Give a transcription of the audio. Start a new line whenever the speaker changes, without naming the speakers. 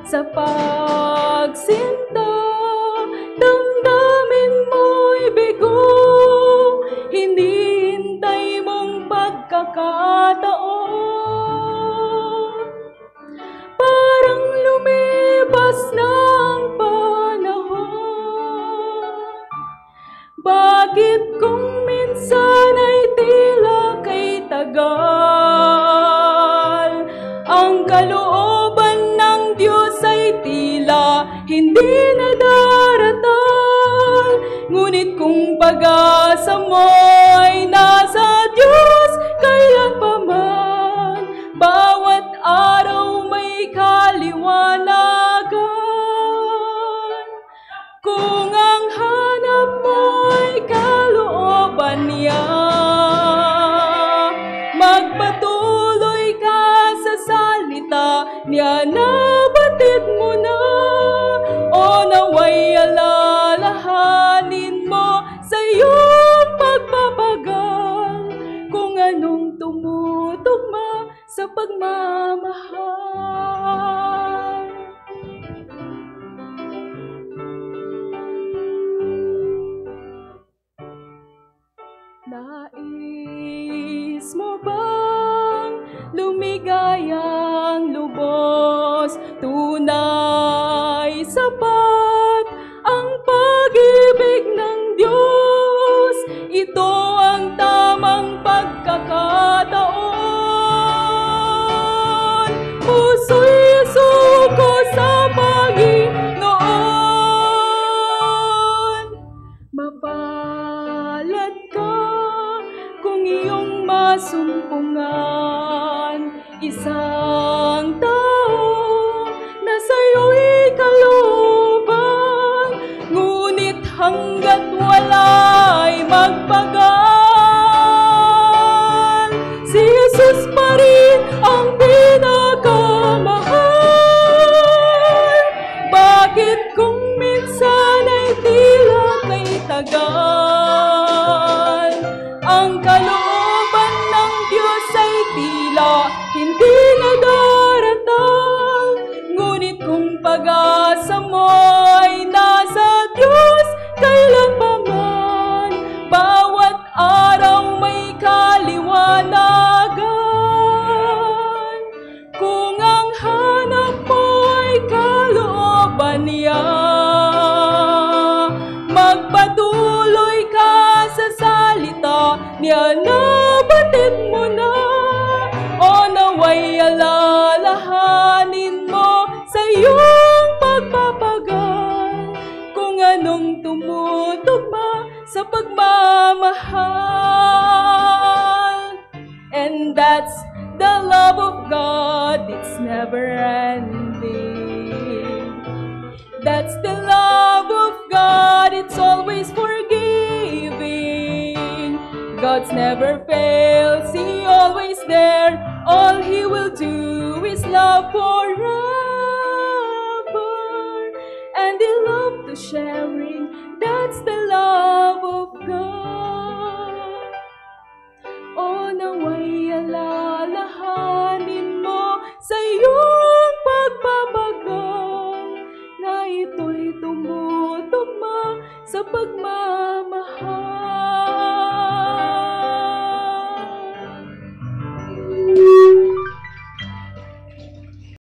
sa pagsinta. Damdamin mo'y bigo, hinihintay mong pagkakataon. Parang lumipas na ang panahon. Bakit kung minsan ay tila kay tagal? Ang kalooban ng Diyos ay tila hindi nadaratal. Ngunit kung pag-asa mo'y nasa Diyos kailanpaman, bawat araw may kaliwanagan. Kung ang hanap mo'y kalooban niya, magpatuloy ka sa salita niya na batid mo na. O naway alalahanin mo sa iyong pagpapagal, kung anong tumutugma sa pagmamahal. Nais mo bang lumigayang lubos? Tunay, sapat ang pag-ibig ng Diyos. Ito ang tamang pagkakataon. Puso'y suko sa Panginoon. Mapalad ka kung iyong masumpungan isang tao na sa'yo'y kalooban. Ngunit hanggat wala'y magpagal, si Jesus pa rin ang pinakamahal. Bakit kung minsan ay tila kay tagal? Ang kalooban ng Diyos ay tila hindi nadaratal. Ngunit kung pag-asa mo'y nasa Diyos kailanpaman, bawat araw may kaliwanagan. Kung ang hanap mo'y kalooban niya, magpatuloy ka sa salita niya na batid mo na. O naway alalahanin mo sa iyong pagpapagal, kung anong tumutugma sa pagmamahal. And that's the love of God, it's never ending. That's the love of God, it's always forgiving. God's never fails, He always there. All He will do is love forever. And He loves to sharing, that's the love of God. O naway alalahanin mo sa iyong pagpapagal, na ito'y tumutugma sa pagmamahal.